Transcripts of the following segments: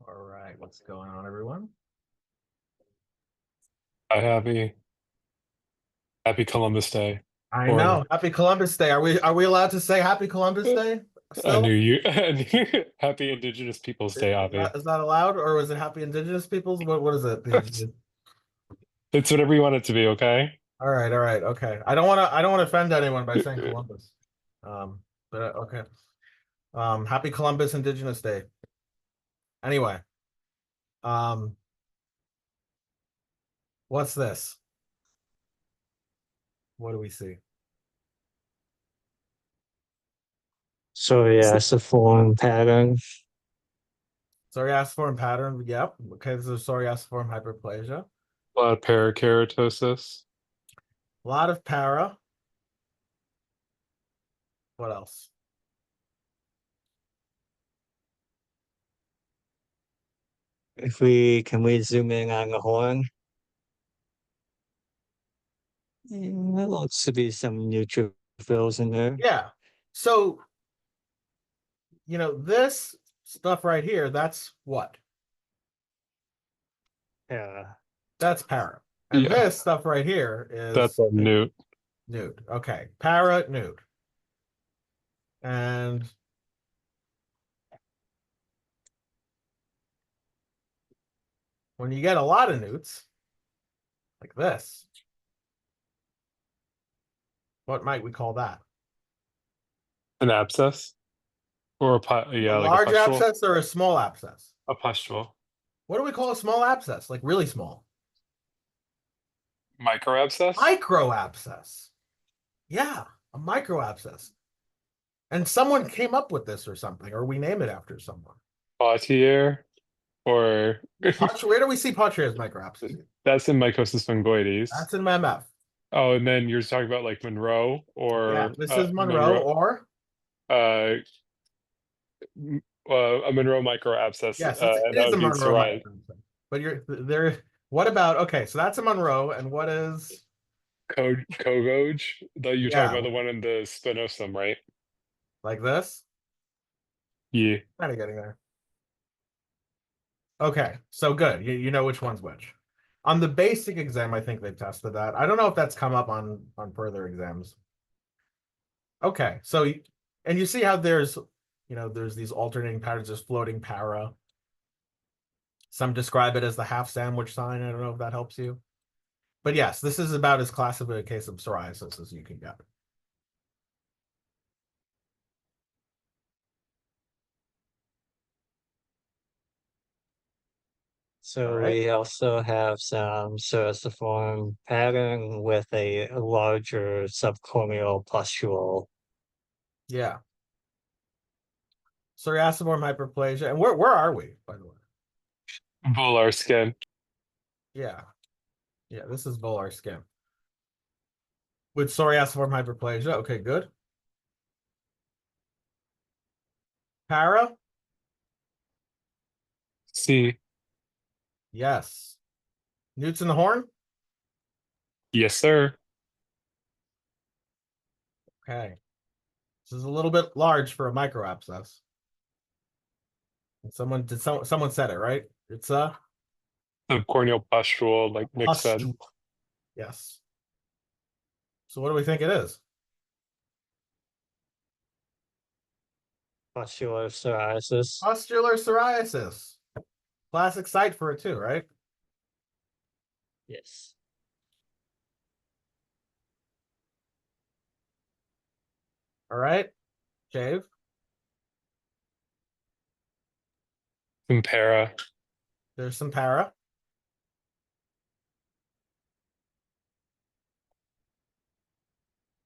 All right, what's going on, everyone? Hi, happy Columbus Day, I or know. Happy Columbus Day. Are we allowed to say Happy Columbus Day a still? New Year, Happy Indigenous Peoples Day, Avi. Is that allowed, or was it Happy Indigenous Peoples? What is it? It's whatever you want it to be, okay? All right, okay. I don't want to offend anyone by saying Columbus. Um, but okay. Happy Columbus Indigenous Day. Anyway, um, what's this? What do we see? Psoriasiform pattern. Psoriasiform pattern. Yep. Okay, this is psoriasiform hyperplasia. A lot of parakeratosis. A lot of para. What else? Can we zoom in on the horn? There looks to be some neutrophils in there. Yeah. So this stuff right here, that's what? Yeah. That's para. And Yeah, this stuff right here that's is a newt. nude. Okay. Para, nude. And when you get a lot of newts, like this, what might we call that? An abscess, or A yeah, like a large pustule. abscess or a small abscess? A pustule. What do we call a small abscess? Like really small? Microabscess. Micro abscess. Yeah, a micro abscess. And someone came up with this or something, or we name it after someone. Potier, or Where do we see Patria's micro abscess? that's in mycosis fungoides. That's in MF. Oh, and then you're talking about like Monroe Yeah, or this is Monroe or uh, a Monroe micro abscess, yes, it and that is a would be Monroe psoriasis. microphone. But you're there. What about okay? So that's a Monroe, and what is Kogoge, that you're talking yeah, about the one in the spinosum, right? like this? Yeah. Kind of getting there. Okay, so good. You know which one's which. On the basic exam, I think they've tested that. I don't know if that's come up on further exams. Okay, so and you see how there's these alternating patterns, there's floating para. Some describe it as the half sandwich sign. I don't know if that helps you. But yes, this is about as classic a case of psoriasis as you can get. All So right. we also have some psoriasiform pattern with a larger subcorneal pustule. Yeah. Psoriasiform hyperplasia. And where are we, by the way? Volar skin. Yeah. Yeah, this is volar skin. With psoriasiform hyperplasia. Okay, good. Para? See. Yes. Newts in the horn? Yes, sir. Okay. This is a little bit large for a micro abscess. Someone said it, right? It's a Subcorneal pustule, like Nick said. pustule. Yes. So what do we think it is? Pustular psoriasis. Pustular psoriasis. Classic site for it too, right? Yes. All right. Shave. Impera. There's some para.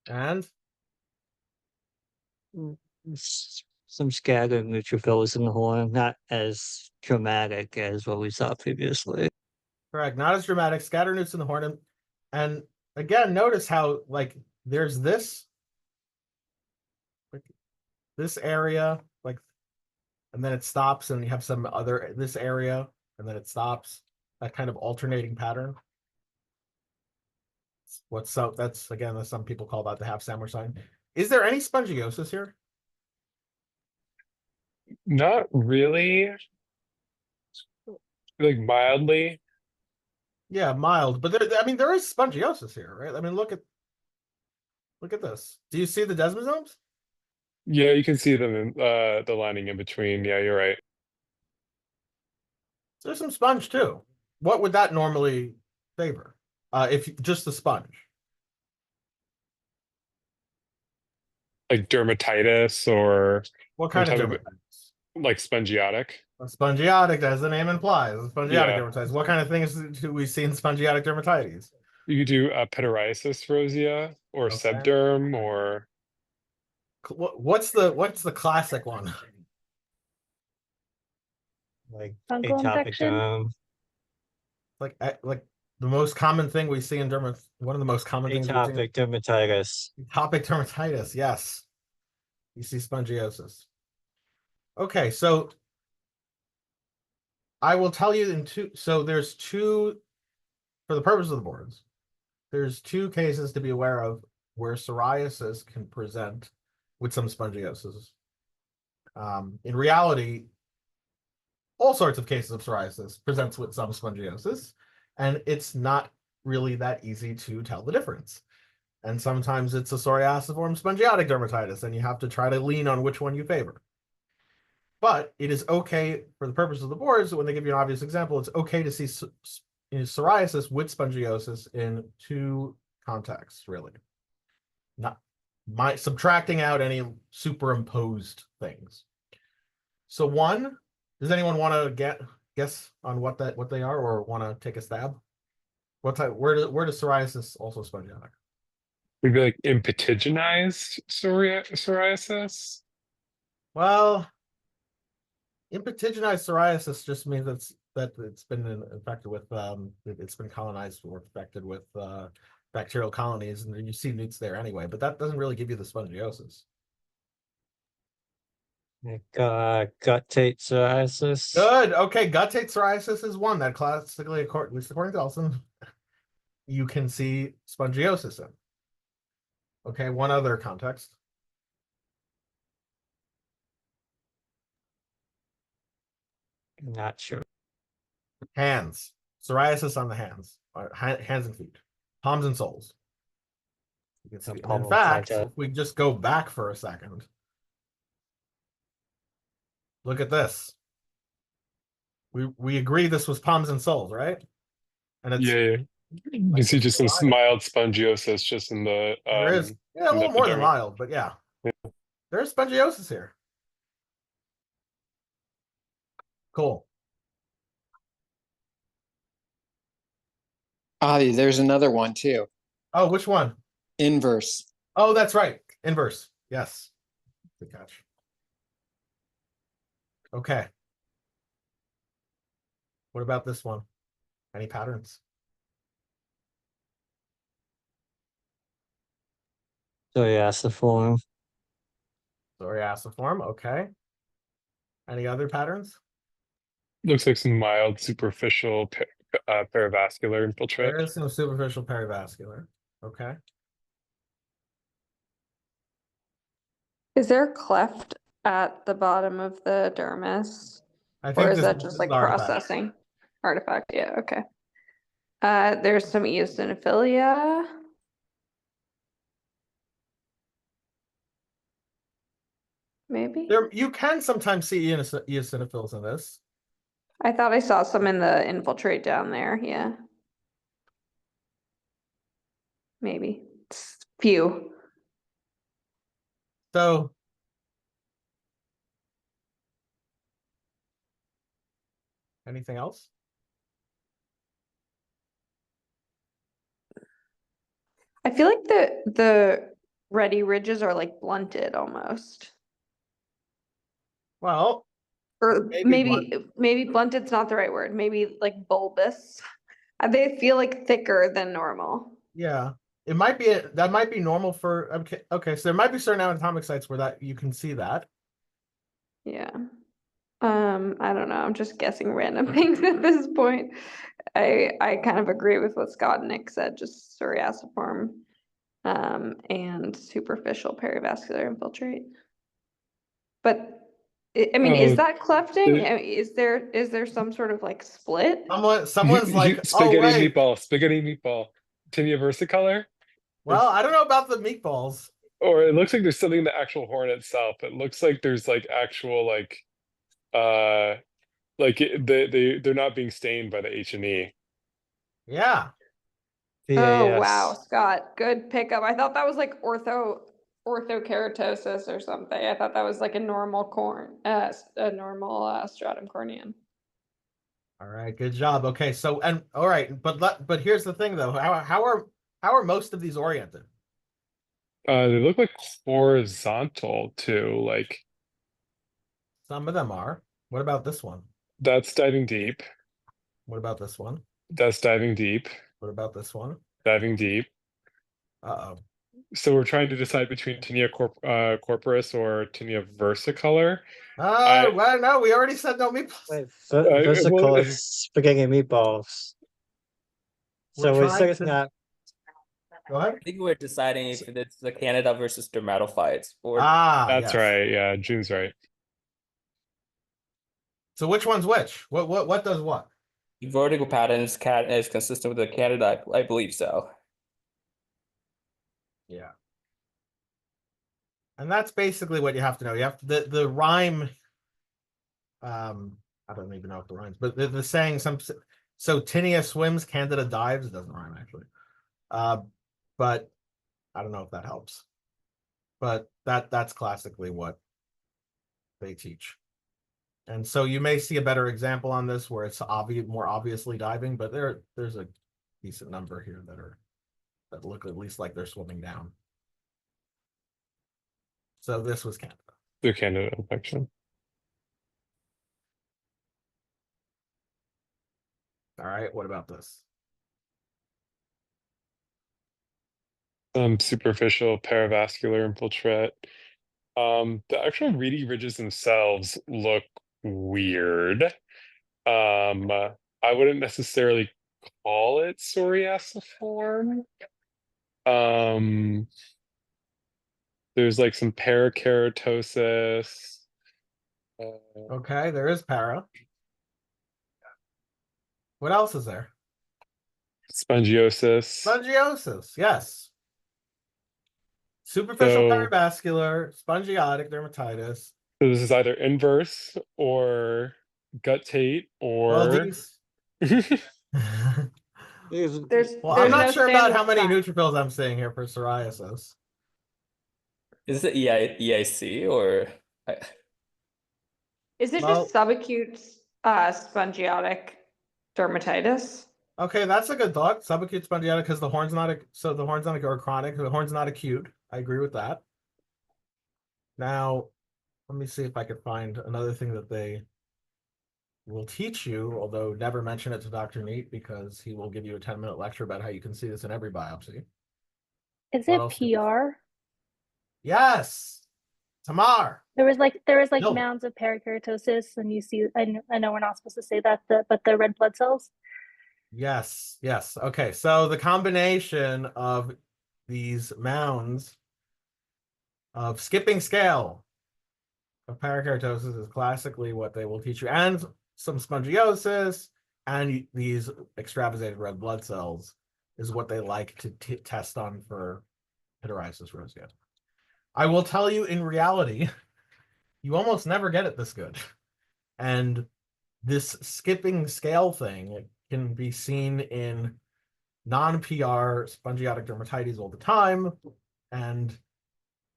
And Some scattered neutrophils in the horn, not as dramatic as what we saw previously. correct, not as dramatic. Scatter newts in the horn. And again, notice how like there's this area, like, and then it stops, and you have some other this area, and then it stops. That kind of alternating pattern. That's again, as some people call that the half sandwich sign. Is there any spongiosis here? Not really. Like mildly. Yeah, mild, but I mean, there is spongiosis here, right? I mean, look at this. Do you see the desmosomes? Yeah, you can see them in the lining in between. Yeah, you're right. There's some sponge too. What would that normally favor? If just the sponge. Like dermatitis or What some kind of type of dermatitis? like spongiotic. Spongiotic, as the name implies. Spongiotic Yeah. dermatitis. What kind of things do we see in spongiotic dermatitis? You could do pityriasis rosea or Okay. sebderm or What's the classic one? like Fungal atopic infection? derm, Like the most common thing we see in one of the most common things we see in atopic dermatitis. atopic dermatitis. Yes, you see spongiosis. Okay, so I will tell you in two. So there's two, for the purpose of the boards, there's two cases to be aware of where psoriasis can present with some spongiosis. In reality, all sorts of cases of psoriasis presents with some spongiosis, and it's not really that easy to tell the difference. And sometimes it's a psoriasiform spongiotic dermatitis, and you have to try to lean on which one you favor. But it is okay for the purpose of the boards, when they give you an obvious example, it's okay to see psoriasis with spongiosis in two contexts, really. Not subtracting out any superimposed things. So one, does anyone want to guess on what they are, or want to take a stab? What type? Where does psoriasis also spongiotic? maybe like impetiginized psoriasis. Well, impetiginized psoriasis just means that it's been infected with it's been colonized or infected with bacterial colonies, and you see newts there anyway. But that doesn't really give you the spongiosis. Like guttate psoriasis. Good. Okay, guttate psoriasis is one that classically, at least according to Elson, you can see spongiosis in. Okay, one other context. Not sure. Hands. Psoriasis on the hands. Hands and feet. Palms and soles. You can see. And in Palmar fact, contact. if we just go back for a second, look at this. We agree this was palms and soles, right? And it's Yeah, you can see just some mild spongiosis just in the there is a in the little more than epidermis. mild, but yeah. There's spongiosis here. Cool. There's another one too. Oh, which one? Inverse. Oh, that's right. Inverse. Yes. Good catch. Okay. What about this one? Any patterns? Psoriasiform. Psoriasiform. Okay. Any other patterns? Looks like some mild superficial perivascular infiltrate. There is some superficial perivascular. Okay. Is there a cleft at the bottom of the dermis? I Or think is this that this just is like artifact. processing? Artifact, yeah, okay. There's some eosinophilia. Maybe? There, you can sometimes see eosinophils in this. I thought I saw some in the infiltrate down there, yeah. Maybe. It's few. So anything else? I feel like the ready ridges are like blunted almost. Well, Or maybe maybe blunted's not the right word. Maybe like bulbous. They feel like thicker than normal. yeah. It might be that might be normal for okay, so there might be certain anatomic sites where that you can see that. Yeah. I don't know. I'm just guessing random things at this point. I kind of agree with what Scott and Nick said, just psoriasiform, and superficial perivascular infiltrate. But I mean, is Oh, that clefting? the- I mean, is there some sort of like split? Someone's like, oh spaghetti wait, meatball, spaghetti meatball. Tinea versicolor? well, I don't know about the meatballs. Or it looks like there's something in the actual horn itself. It looks like there's like actual uh they're not being stained by the H&E. Yeah. Oh wow, PAS. Scott, good pickup. I thought that was like orthokeratosis or something. I thought that was like a normal a normal stratum corneum. All right, good job. Okay, so and all right, but here's the thing though. How are most of these oriented? They look like horizontal too. Like Some of them are. What about this one? that's diving deep. What about this one? That's diving deep. What about this one? Diving deep. Uh-oh. So we're trying to decide between corporis or tinea versicolor. Well, no, we already said no meatballs. Wait, Well, physical is spaghetti meatballs. We're So we're trying saying to that go ahead. I think we're deciding if it's the Canada versus dermatophytes or that's Yes. right. Yeah, June's right. So which one's which? What does what? vertical patterns cat is consistent with the Canada. I believe so. Yeah. And that's basically what you have to know. You have to, the rhyme. I don't even know if the rhymes, but the saying so Tinea swims, Candida dives. It doesn't rhyme actually. But I don't know if that helps. But that's classically what they teach. And so you may see a better example on this where it's more obviously diving, but there's a decent number here that look at least like they're swimming down. So this was Canada. They're Canada infection. All right, what about this? Superficial paravascular infiltrate. The actual reedy ridges themselves look weird. I wouldn't necessarily call it psoriasiform. Um, there's like some parakeratosis. Okay, there is para. What else is there? Spongiosis. Spongiosis, yes. Superficial So- perivascular, spongiotic dermatitis. So this is either inverse or guttate Well, or these. There's Well, I'm there's not no sure about standard how many sign. neutrophils I'm seeing here for psoriasis. Is it EIC or Is it Well- just subacute spongiotic dermatitis? Okay, that's a good thought. Subacute spongiotic because the horn's not or chronic. The horn's not acute. I agree with that. Now, let me see if I could find another thing that they will teach you, although never mention it to Dr. Neat because he will give you a 10-minute lecture about how you can see this in every biopsy. Is What it else? PR? Yes, Tamar. There was like No. mounds of parakeratosis, and you see. I know we're not supposed to say that, but the red blood cells. Yes. Okay, so the combination of these mounds of skipping scale of parakeratosis is classically what they will teach you, and some spongiosis and these extravasated red blood cells is what they like to test on for pityriasis rosea. I will tell you, in reality, you almost never get it this good. And this skipping scale thing can be seen in non-PR spongiotic dermatitis all the time. And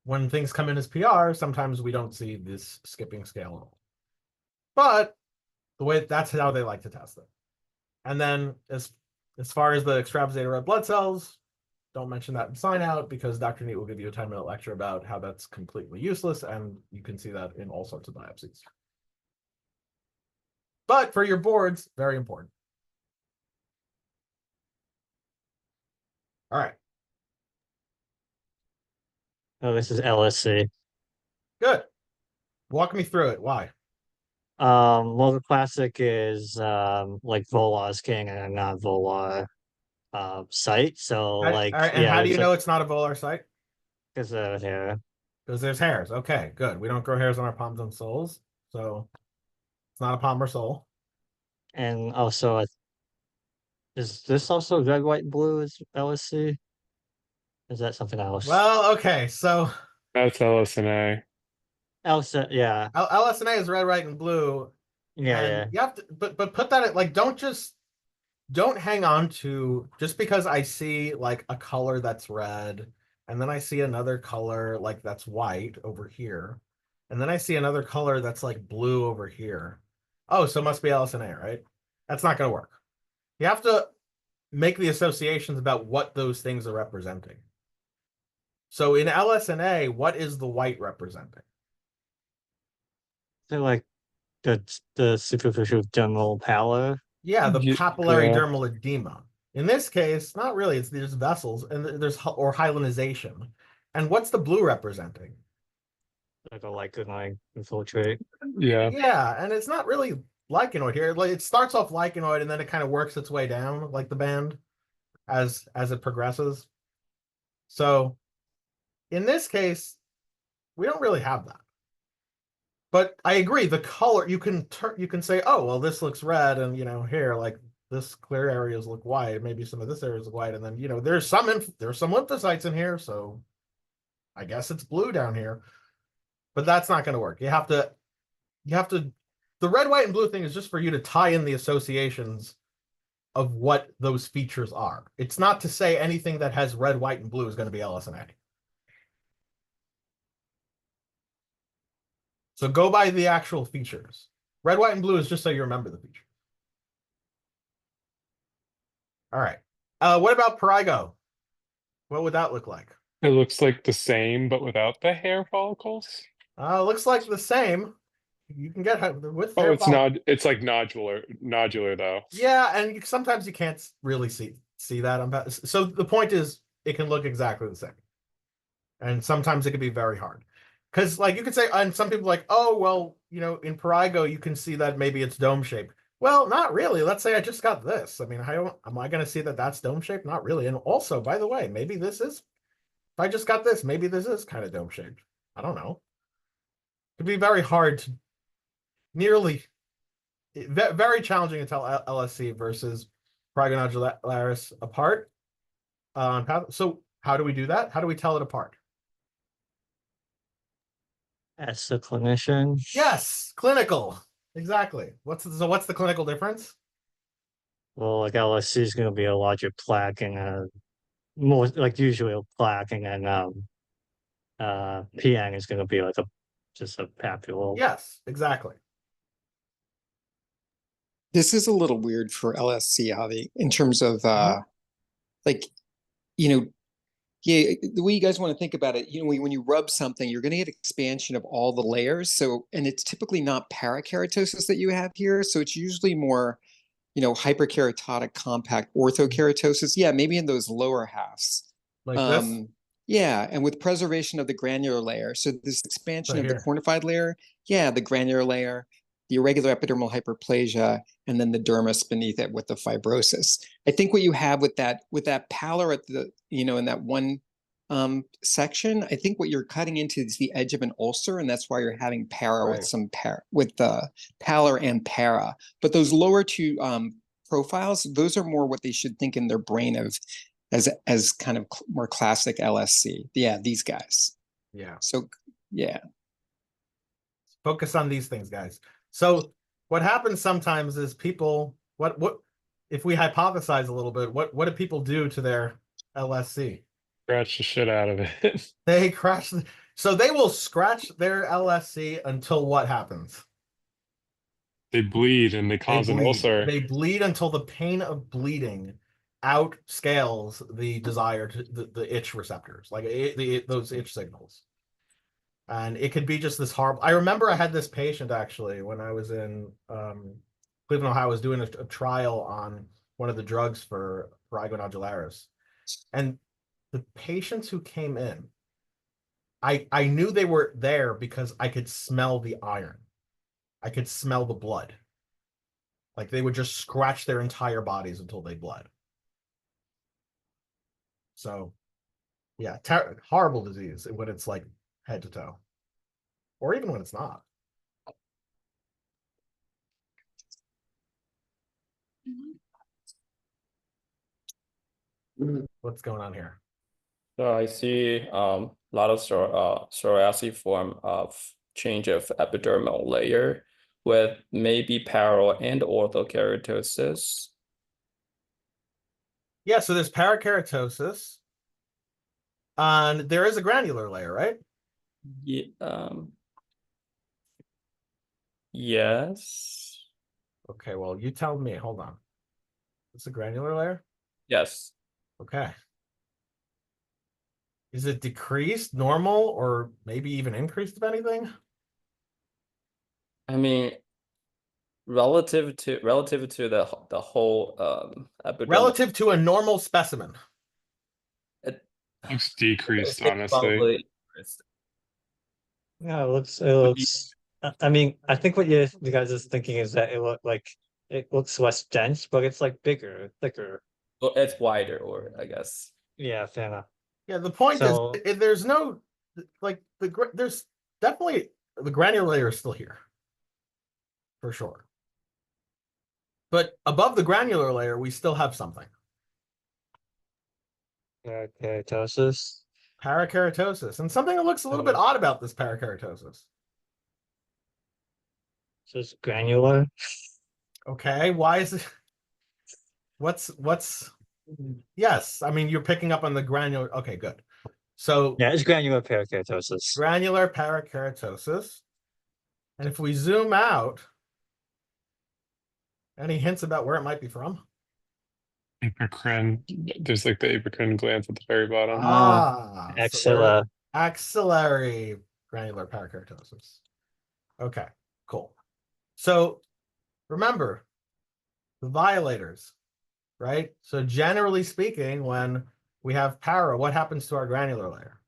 when things come in as PR, sometimes we don't see this skipping scale at all. But that's how they like to test it. And then as far as the extravasated red blood cells, don't mention that in sign out because Dr. Neat will give you a 10-minute lecture about how that's completely useless, and you can see that in all sorts of biopsies. But for your boards, very important. All right, oh, this is LSC. good. Walk me through it. Why? Well, the classic is like Volar's king and not Volar site. So like And yeah, how do it's you know it's not a volar site? because of here. Because there's hairs. Okay, good. We don't grow hairs on our palms and soles. So it's not a Palmer Sol. And also, is this also red, white, and blue as LSC? Is that something else? Well, okay, so That's LSNA. LSA, yeah, LSNA is red, white, and blue, yeah, and yeah. you have to, but put that at, like, don't hang on to just because I see like a color that's red, and then I see another color like that's white over here, and then I see another color that's like blue over here. Oh, so it must be LSNA, right? That's not going to work. You have to make the associations about what those things are representing. So in LSNA, what is the white representing? They're like the superficial dermal pallor. Yeah, the Ye- papillary yeah. dermal edema. In this case, not really. It's there's vessels and or hyalinization. And what's the blue representing? Like a lichen infiltrate. Yeah. Yeah, and it's not really lichenoid here. Like it starts off lichenoid and then it kind of works its way down, like the band, as it progresses. So in this case, we don't really have that. But I agree, the color you can say, oh well, this looks red, and here like this clear areas look white. Maybe some of this areas look white, and then there's some lymphocytes in here, so I guess it's blue down here. But that's not going to work. You have to the red, white, and blue thing is just for you to tie in the associations of what those features are. It's not to say anything that has red, white, and blue is going to be LSNA. So go by the actual features. Red, white, and blue is just so you remember the feature. All right. What about Perigo? What would that look like? It looks like the same, but without the hair follicles. Looks like the same. You can get with Oh, hair it's follicles. not. It's like nodular though. Yeah, and sometimes you can't really see that. So the point is, it can look exactly the same, and sometimes it can be very hard. Because like you could say, and some people are like, oh well, in Perigo you can see that maybe it's dome shaped. Well, not really. Let's say I just got this. I mean, am I going to see that that's dome shaped? Not really. And also, by the way, maybe this is. If I just got this, maybe this is kind of dome shaped. I don't know. It'd be very hard to very challenging to tell LSC versus Progynodularis apart. So how do we do that? How do we tell it apart? As a clinician, Yes, clinical. Exactly. What's the clinical difference? well, like LSC is going to be a larger plaque and more like usually a plaque, and then PN is going to be like just a papule. Yes, exactly. This is a little weird for LSC, Javi, in terms of like, yeah, the way you guys want to think about it, when you rub something, you're going to get expansion of all the layers. So, and it's typically not parakeratosis that you have here. So it's usually more, hyperkeratotic compact orthokeratosis. Yeah, maybe in those lower halves. Like this. Yeah, and with preservation of the granular layer. So this expansion So of the here. cornified layer, yeah, the granular layer, the irregular epidermal hyperplasia, and then the dermis beneath it with the fibrosis. I think what you have with that pallor at the, in that one section, I think what you're cutting into is the edge of an ulcer, and that's why you're having para Right. with some with the pallor and para. But those lower two profiles, those are more what they should think in their brain of as kind of more classic LSC. Yeah, these guys. Yeah. So yeah. Focus on these things, guys. So what happens sometimes is people what if we hypothesize a little bit, what do people do to their LSC? Scratch the shit out of it. They crash. So they will scratch their LSC until what happens? They bleed and they cause an ulcer. They bleed until the pain of bleeding outscales the desire to the itch receptors, like those itch signals. And it could be just this horrible. I remember I had this patient actually when I was in Cleveland, Ohio. I was doing a trial on one of the drugs for prurigo nodularis, and the patients who came in, I knew they were there because I could smell the iron. I could smell the blood. Like they would just scratch their entire bodies until they bled. So, yeah, horrible disease when it's like head to toe, or even when it's not. What's going on here? So I see a lot of psoriasiform of change of epidermal layer with maybe paro and orthokeratosis. Yeah, so there's parakeratosis. And there is a granular layer, right? Yeah, yes. Okay, well, you tell me. Hold on. It's a granular layer? Yes. Okay. Is it decreased, normal, or maybe even increased, if anything? I mean, relative to the whole epidermal, Relative to a normal specimen. it, Looks decreased, it's honestly. probably Yeah, it looks. I mean, I think what you guys is thinking is that it looks less dense, but it's like bigger, thicker. it's wider, or I guess. Yeah, fair enough. Yeah, the point So- is, there's no, like, there's definitely, the granular layer is still here. For sure. But above the granular layer, we still have something. Keratosis. Parakeratosis. And something that looks a little bit odd about this parakeratosis. So it's granular. Okay, why is it? What's yes, I mean you're picking up on the granular. Okay, good. So Yeah, it's granular parakeratosis. granular parakeratosis. And if we zoom out, any hints about where it might be from? Apocrine. There's like the apocrine glands at the very bottom. Ah, Axilla. Axillary granular parakeratosis. Okay, cool. So remember the violators, right? So generally speaking, when we have para, what happens to our granular layer?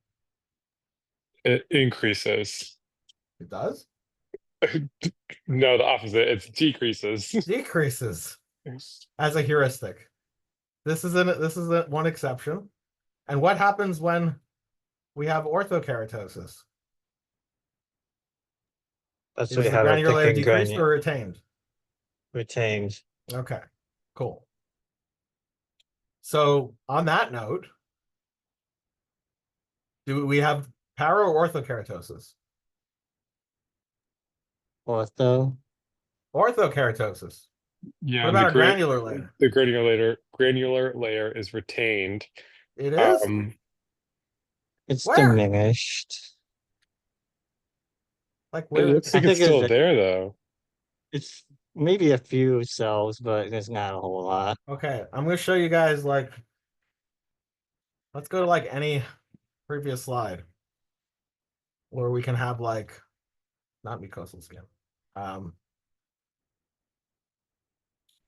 It increases. It does? No, the opposite. It decreases. Decreases as a heuristic. This is one exception. And what happens when we have orthokeratosis? That's Is what you the have a granular layer thickened decreased or granule retained? retained. Okay, cool. So on that note, do we have para or orthokeratosis? Ortho. Orthokeratosis. Yeah, What about our granular layer? The granular layer is retained. It is? It's Where? diminished. Like It where? looks I like it's think still there though. it's maybe a few cells, but there's not a whole lot. Okay, I'm gonna show you guys like, let's go to like any previous slide where we can have like, not mucosal skin.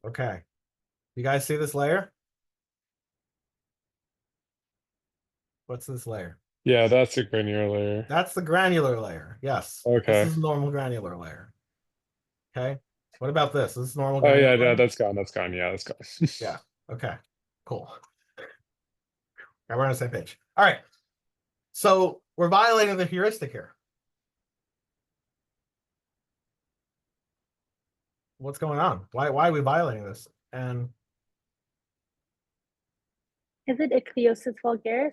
Okay, you guys see this layer? What's this layer? Yeah, that's a granular layer. That's the granular layer. Yes. Okay. This is normal granular layer. Okay. What about this? This is normal Oh granular yeah, layer? no, that's gone. That's gone. Yeah, that's gone. Yeah. Okay. Cool. All right, we're on the same page. All right. So we're violating the heuristic here. What's going on? Why are we violating this? And Is it ichthyosis vulgaris?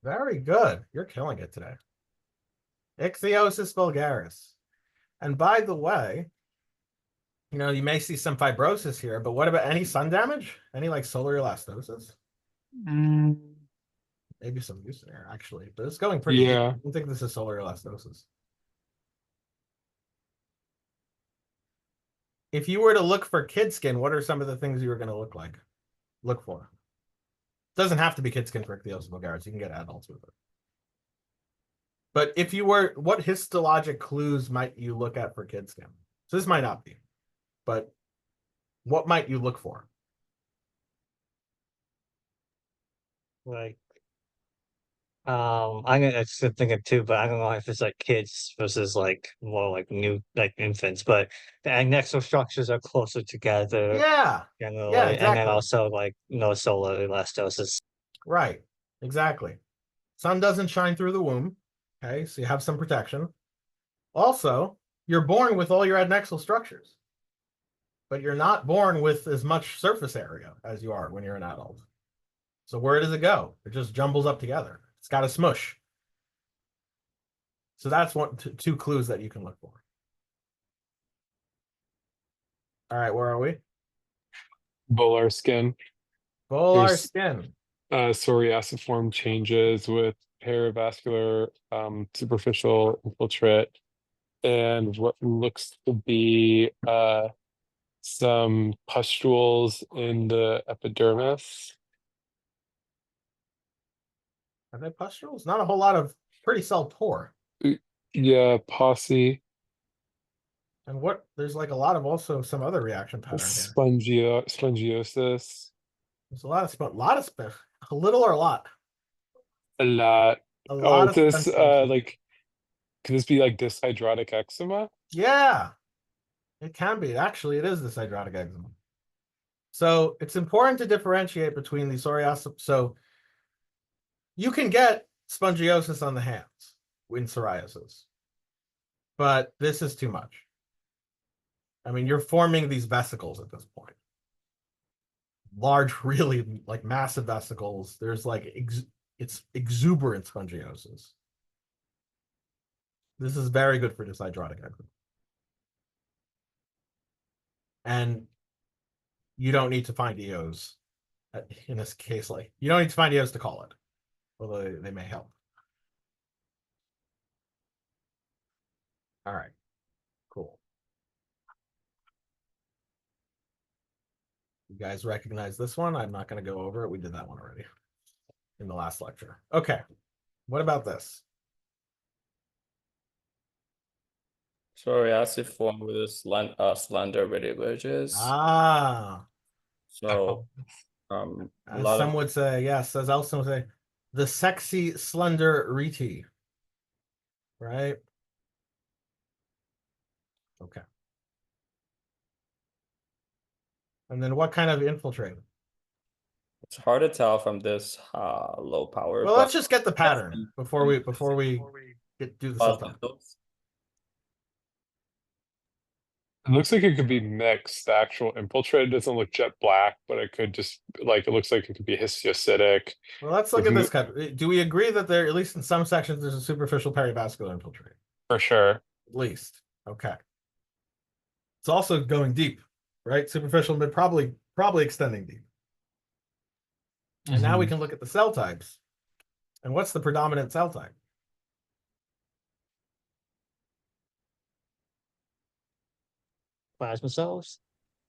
very good. You're killing it today. Ichthyosis vulgaris. And by the way, you know, you may see some fibrosis here, but what about any sun damage? Any like solar elastosis? Maybe some use there actually, but it's going pretty deep. Yeah. I don't think this is solar elastosis. If you were to look for kid skin, what are some of the things you were going to look for? It doesn't have to be kid skin for ichthyosis vulgaris. You can get adults with it. But if you were, what histologic clues might you look at for kid skin? So this might not be, but what might you look for? Like, I'm gonna think of two, but I don't know if it's like kids versus like more like new like infants, but the adnexal structures are closer together Yeah, generally, yeah, and then exactly. also like no solar elastosis. Right, exactly. Sun doesn't shine through the womb. Okay, so you have some protection. Also, you're born with all your adnexal structures, but you're not born with as much surface area as you are when you're an adult. So where does it go? It just jumbles up together. It's got a smush. So that's two clues that you can look for. All right, where are we? Volar skin. Volar There's skin. psoriasiform changes with perivascular superficial infiltrate and what looks to be some pustules in the epidermis. Are they pustules? Not a whole lot of pretty cell pore. Yeah, posse. And what there's like a lot of also some other reaction pattern here. Spongiosis. There's a lot of a little or a lot. A lot. A Oh, lot of this spongiosity. like could this be like dyshydrotic eczema? Yeah, it can be. Actually, it is this hydrotic eczema. So it's important to differentiate between the psoriasis. So you can get spongiosis on the hands in psoriasis, but this is too much. I mean, you're forming these vesicles at this point. Large, really like massive vesicles. There's like it's exuberant spongiosis. This is very good for dyshydrotic eczema. And you don't need to find EOs in this case. Like you don't need to find EOs to call it, although they may help. All right, cool. You guys recognize this one? I'm not going to go over it. We did that one already in the last lecture. Okay, what about this? Psoriasiform with a slender ridges. Ah, So a as lot some of would say, yes, as Elson would say, the sexy slender reti. Right? Okay. And then what kind of infiltrate? it's hard to tell from this low power, Well, but let's just get the pattern before we do the cell type. those It looks like it could be mixed. The actual infiltrate doesn't look jet black, but it could just like it looks like it could be histiocytic. Well, let's look at this cut. Do we agree that there, at least in some sections, there's a superficial perivascular infiltrate? For sure. At least. Okay. It's also going deep, right? Superficial, but probably extending deep. And now we can look at the cell types. And what's the predominant cell type? Plasma cells.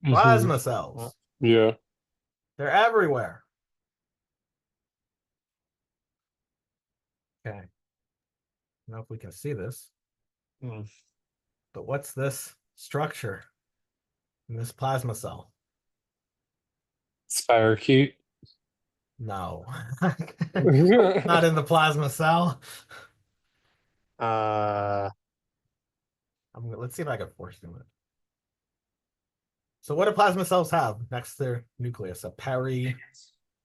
Plasma cells. Yeah. They're everywhere. Okay. Now if we can see this. But what's this structure in this plasma cell? Spirochete. No. Not in the plasma cell. Let's see if I can force them it. So what do plasma cells have next to their nucleus? A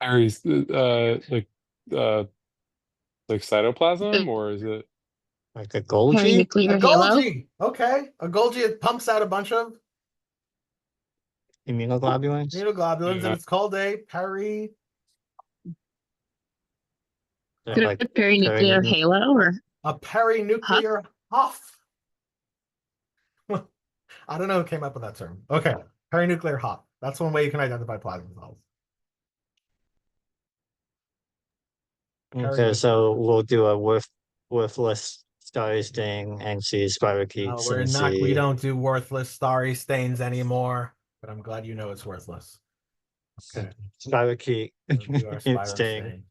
Aries, like cytoplasm, or is it like a Golgi? Nuclear a halo. Golgi. Okay. A Golgi, it pumps out a bunch of Immunoglobulins. immunoglobulins, and it's called a Could Like it perinuclear halo or perinuclear huff. I don't know who came up with that term. Okay. Perinuclear huff. That's one way you can identify plasma cells. Okay, so we'll do a worthless starry stain and see spirochetes We're and not. see. We don't do worthless starry stains anymore. But I'm glad you know it's worthless. Okay. Spirochete We'll do our spiral stain. stain.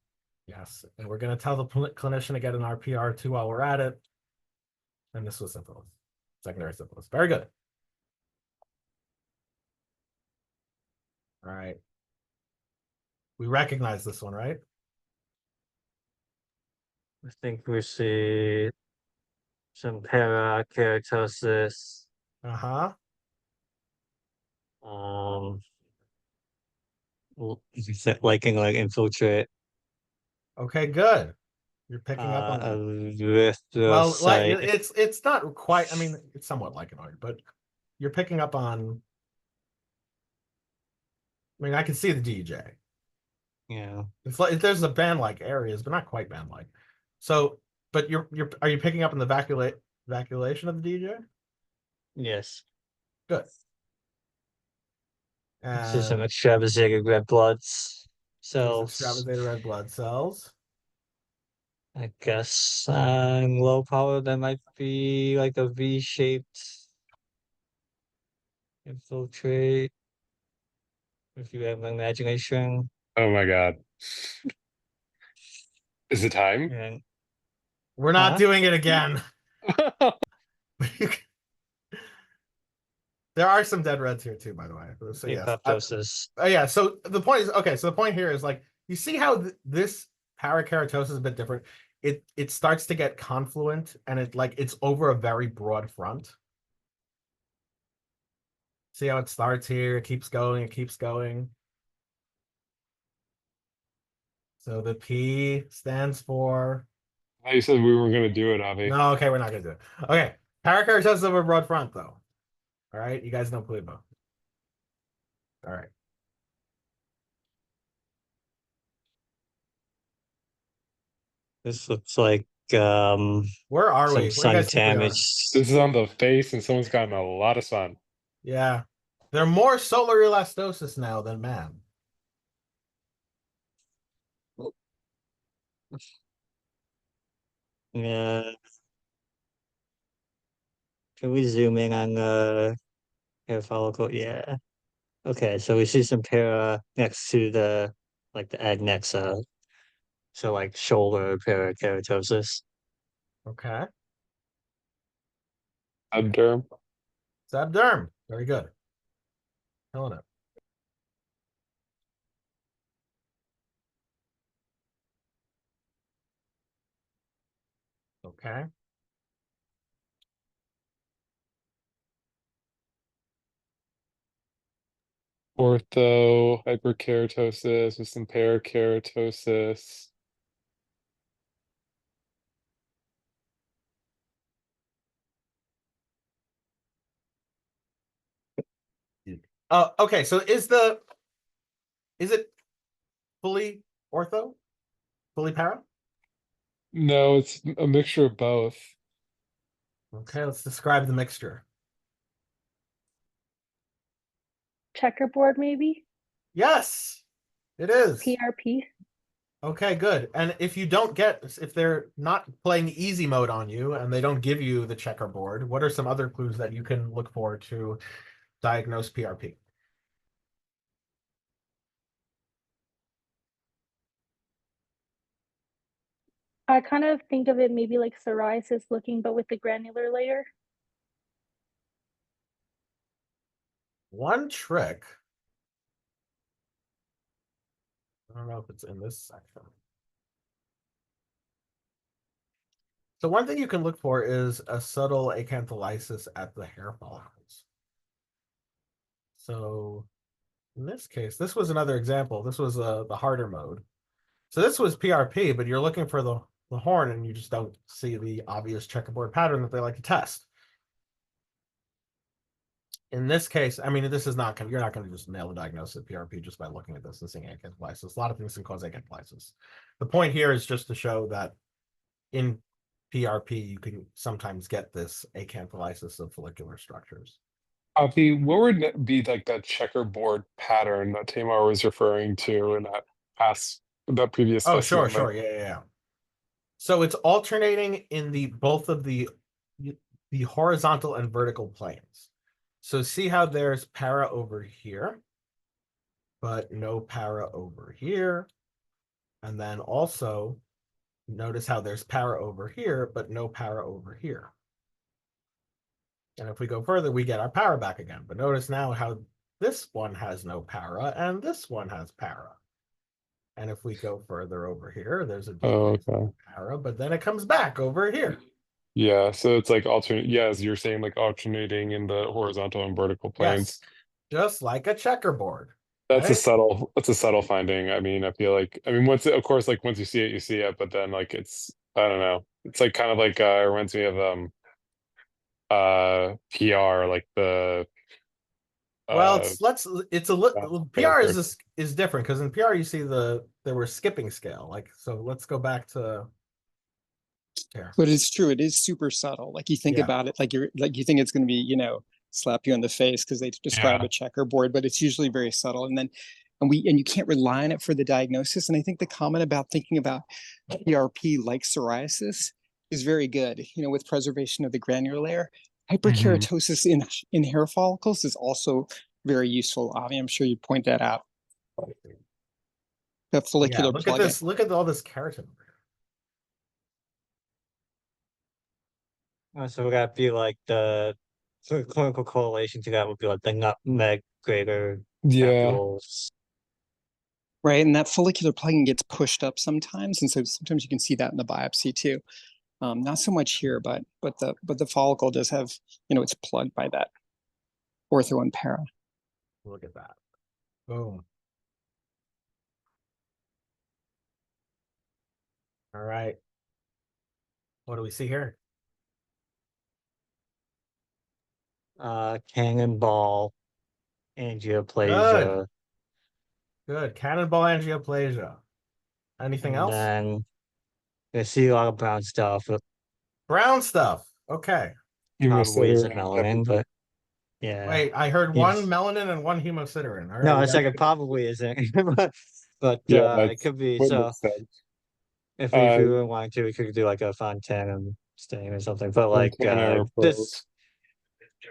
Yes, and we're going to tell the clinician to get an RPR too while we're at it. And this was syphilis, secondary syphilis. Very good. All right. We recognize this one, right? I think we see some parakeratosis. Uh-huh. Liking like infiltrate. Okay, good. You're picking up on that. Well, like it's not quite. I mean, it's somewhat lichenoid, but you're picking up on. I mean, I can see the DJ. Yeah. It's like there's a band-like areas, but not quite band-like. So, but are you picking up in the vacuolation of the DJ? Yes. Good. This is some And extravasated red bloods these cells. extravasated red blood cells. I guess low power that might be like a V-shaped infiltrate. If you have imagination. Oh my god. Is it time? And We're not Huh? doing it again. There are some dead reds here too, by the way. So yes. apoptosis. Yeah. So the point is, okay. So the point here is like you see how this parakeratosis is a bit different. It starts to get confluent, and it's over a very broad front. See how it starts here? It keeps going. It keeps going. So the P stands for. You said we were gonna do it, Avi. No, okay, we're not gonna do it. Okay, parakeratosis over broad front, though. All right, you guys know Plebo. All right. This looks like Where are we? some Where do you sun guys think we are? damage. This is on the face, and someone's gotten a lot of sun. Yeah, they're more solar elastosis now than man. Yeah. Can we zoom in on hair follicle? Yeah. Okay, so we see some para next to the adnexa. So like shoulder parakeratosis. Okay, Derm. subderm. Very good. Killing it. Okay. Ortho, hyperkeratosis with some parakeratosis. Okay. So is it fully ortho? Fully para? No, it's a mixture of both. Okay, let's describe the mixture. Checkerboard, maybe? Yes, it is. PRP? Okay, good. And if they're not playing easy mode on you and they don't give you the checkerboard, what are some other clues that you can look for to diagnose PRP? I kind of think of it maybe like psoriasis looking, but with the granular layer. One trick. I don't know if it's in this section. So one thing you can look for is a subtle acantholysis at the hair follicles. So in this case, this was another example. This was the harder mode. So this was PRP, but you're looking for the horn and you just don't see the obvious checkerboard pattern that they like to test. In this case, I mean, this is not you're not going to just nail the diagnosis of PRP just by looking at this and seeing acantholysis. A lot of things can cause acantholysis. The point here is just to show that in PRP, you can sometimes get this acantholysis of follicular structures. Avi, what would be like that checkerboard pattern that Tamar was referring to in that previous Oh, sure, specimen? yeah. So it's alternating in both of the horizontal and vertical planes. So see how there's para over here, but no para over here. And then also notice how there's para over here, but no para over here. And if we go further, we get our para back again. But notice now how this one has no para and this one has para. And if we go further over here, there's a decrease in para, but then it comes back over here. Yeah, so it's like alternate. Yeah, as you're saying, like alternating in the horizontal and vertical planes. Yes, just like a checkerboard. That's right? a subtle finding. I mean, I feel like, I mean, once you see it, you see it, but then like I don't know. It's like kind of like it reminds me of PR, like the Well, uh, it's a PR is different because in PR you see there were skipping scale. Like, so let's go back to here. But it's true, it is super subtle. Like you think Yeah. about it, like you think it's going to be, slap you in the face because they describe Yeah. a checkerboard, but it's usually very subtle. And you can't rely on it for the diagnosis. And I think the comment about thinking about PRP like psoriasis is very good. With preservation of the granular layer, hyperkeratosis in hair follicles is also very useful. Avi, I'm sure you'd point that out. The follicular Look plug-in. at this. Look at all this keratin. So would that be like the clinical correlation to that would be like the nutmeg greater Yeah. papules. Right, and that follicular plug-in gets pushed up sometimes, and so sometimes you can see that in the biopsy too. Not so much here, but the follicle does have, it's plugged by that ortho and para. Look at that. Boom. All right. What do we see here? Cannonball angioplasia. Good. Cannonball angioplasia. Anything And else? then I see a lot of brown stuff. Brown stuff. Okay. Probably isn't Hemosiderin, melanin, but yeah. Wait, I heard Yes. one melanin and one hemosiderin. All right. No, it's like it probably isn't. but Yeah, it could be. what So makes sense. if we were wanting to, we could do like a Fontaine stain or something. But like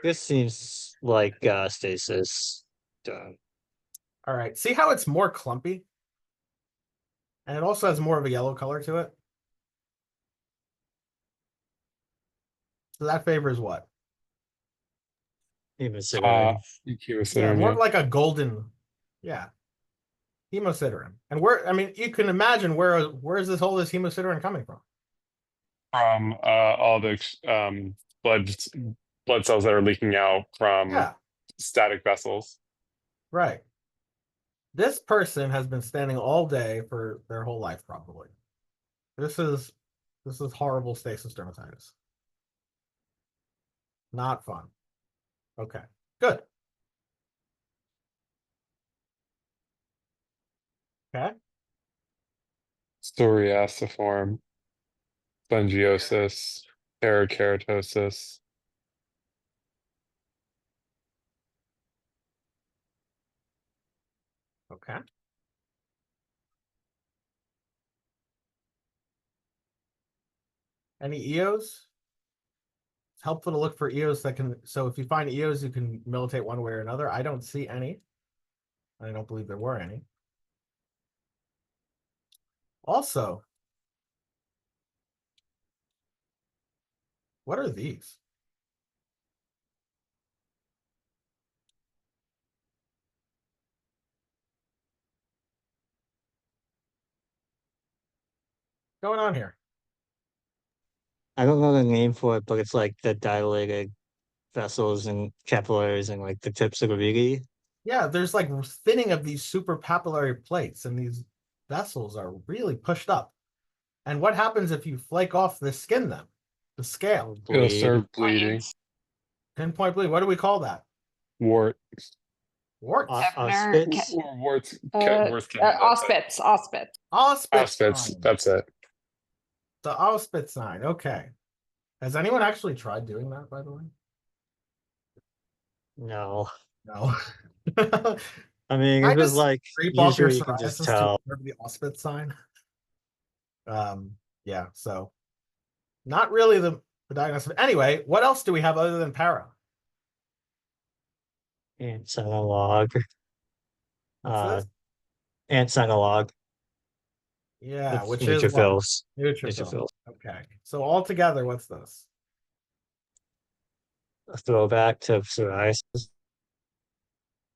this seems like stasis done. All right. See how it's more clumpy? And it also has more of a yellow color to it. So that favors what? Hemosiderin. Yeah, more like a golden. Yeah. Hemosiderin. And you can imagine where is this hemosiderin coming from? From all the blood cells that are leaking out from static vessels. Right. This person has been standing all day for their whole life, probably. This is horrible stasis dermatitis. Not fun. Okay, good. Okay. Psoriasiform, spongiosis, parakeratosis. Okay. Any EOs? It's helpful to look for EOs that can. So if you find EOs, you can militate one way or another. I don't see any. I don't believe there were any. Also, what are these? Going on here? I don't know the name for it, but it's like the dilated vessels and capillaries and like the tips of the vidi. Yeah, there's like thinning of these super papillary plates, and these vessels are really pushed up. And what happens if you flake off the skin then? The scale. It'll start bleeding. Pinpoint bleed. What do we call that? Wart. Warts. Auspitz. Or warts. Auspitz. Auspitz. That's it. The Auspitz sign. Okay. Has anyone actually tried doing that, by the way? No. No. I mean, it was like creep off your usually you can just psoriasis tell. to the Auspitz sign. Yeah, so not really the diagnosis. Anyway, what else do we have other than para? Ants analog. What's this? Ants analog. Yeah, It's which is what? neutrophils. Neutrophils. Okay. So all together, what's this? A throwback to psoriasis.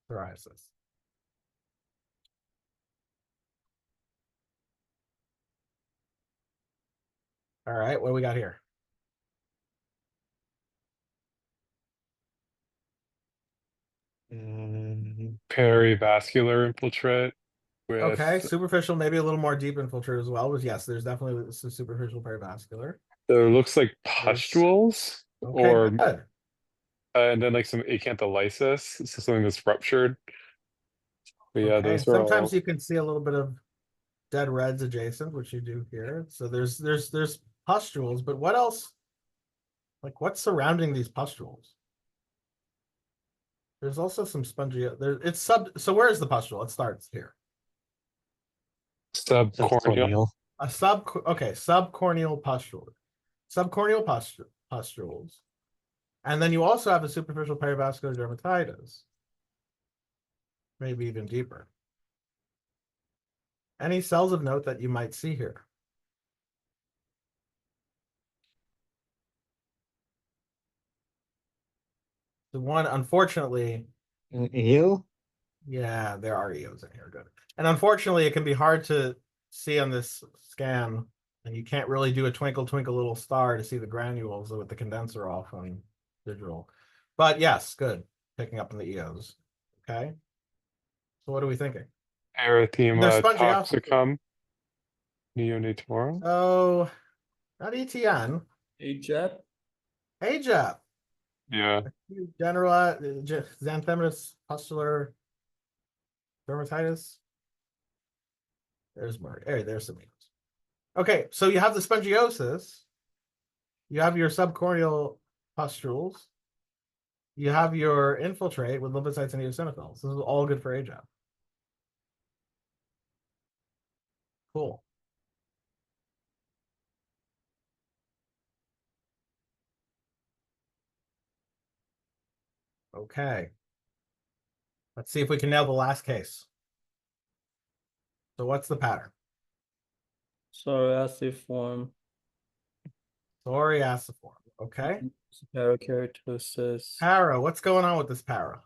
Psoriasis. All right, what do we got here? Perivascular infiltrate. Okay, superficial, maybe a little more deep infiltrate as well. But yes, there's definitely some superficial perivascular. There looks like pustules Okay, good. And then like some acantholysis, so something that's ruptured. But yeah, Okay, those are sometimes all. you can see a little bit of dead reds adjacent, which you do here. So there's pustules, but what else? Like what's surrounding these pustules? There's also some spongy. So where is the pustule? It starts here. Subcorneal. Subcorneal pustule. Subcorneal pustules. And then you also have a superficial perivascular dermatitis. Maybe even deeper. Any cells of note that you might see here? The one, unfortunately, You? yeah, there are EOs in here. Good. And unfortunately, it can be hard to see on this scan, and you can't really do a twinkle, twinkle little star to see the granules with the condenser off on digital. But yes, good. Picking up on the EOs. Okay. So what are we thinking? Erythema Spongiosity. toxicum. Neonatorium. Oh, not ETN. AJEP. AJEP. Yeah. General xanthematous pustular dermatitis. There's Murray. Hey, there's some EOs. Okay, so you have the spongiosis. You have your subcorneal pustules. You have your infiltrate with lymphocytes and eosinophils. This is all good for AJAP. Cool. Okay. Let's see if we can nail the last case. So what's the pattern? Psoriasiform. Psoriasiform. Okay. Parakeratosis. Para, what's going on with this para?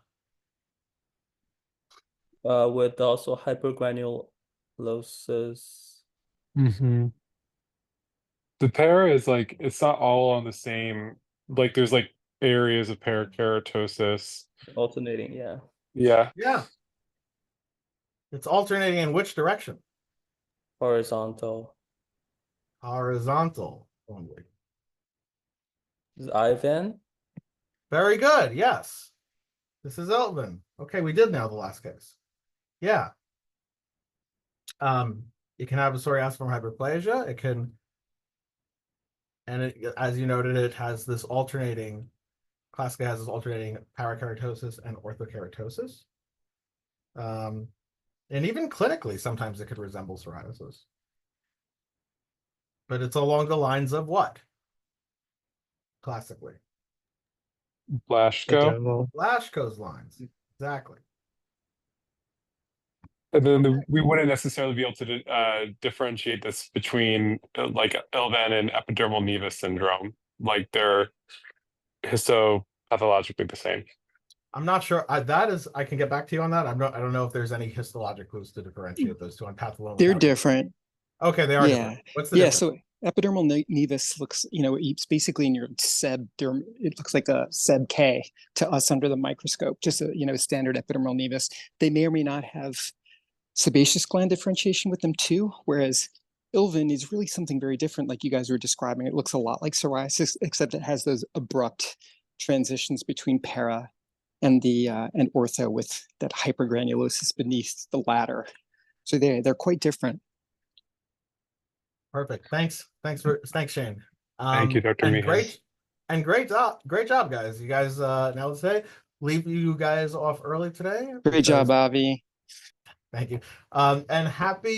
With also hypergranulosis. Mm-hmm. The para is like, it's not all on the same, like there's like areas of parakeratosis. Alternating, yeah. Yeah. Yeah. It's alternating in which direction? Horizontal. Horizontal only. This is Ivan. Very good. Yes. This is Elvin. Okay, we did nail the last case. Yeah. You can have a psoriasiform hyperplasia. It can, and it, as you noted, it has this alternating, classically has this alternating parakeratosis and orthokeratosis. And even clinically, sometimes it could resemble psoriasis. But it's along the lines of what? Classically. Blaschko. Epidermal. Lashko's lines. Exactly. And then we wouldn't necessarily be able to differentiate this between like Ilvan and epidermal nevus syndrome. Like they're histopathologically the same. I'm not sure. That is, I can get back to you on that. I don't know if there's any histologic clues to differentiate those two on pathological. They're different. Okay, they are Yeah. different. What's the Yeah, difference? so epidermal nevus looks, it's basically in your sebderm. It looks like a seb K to us under the microscope, just a standard epidermal nevus. They may or may not have sebaceous gland differentiation with them too, whereas Ilvan is really something very different, like you guys were describing. It looks a lot like psoriasis, except it has those abrupt transitions between para and the and ortho with that hypergranulosis beneath the latter. So they're quite different. Perfect. Thanks, Shane. Thank you, Dr. And Meehan. great job, guys. You guys now today leave you guys off early today. Great job, Avi. Thank you. And happy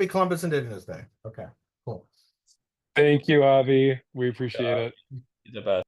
Columbus Indigenous Day. Okay, cool. Thank you, Avi. We appreciate it. You're the best.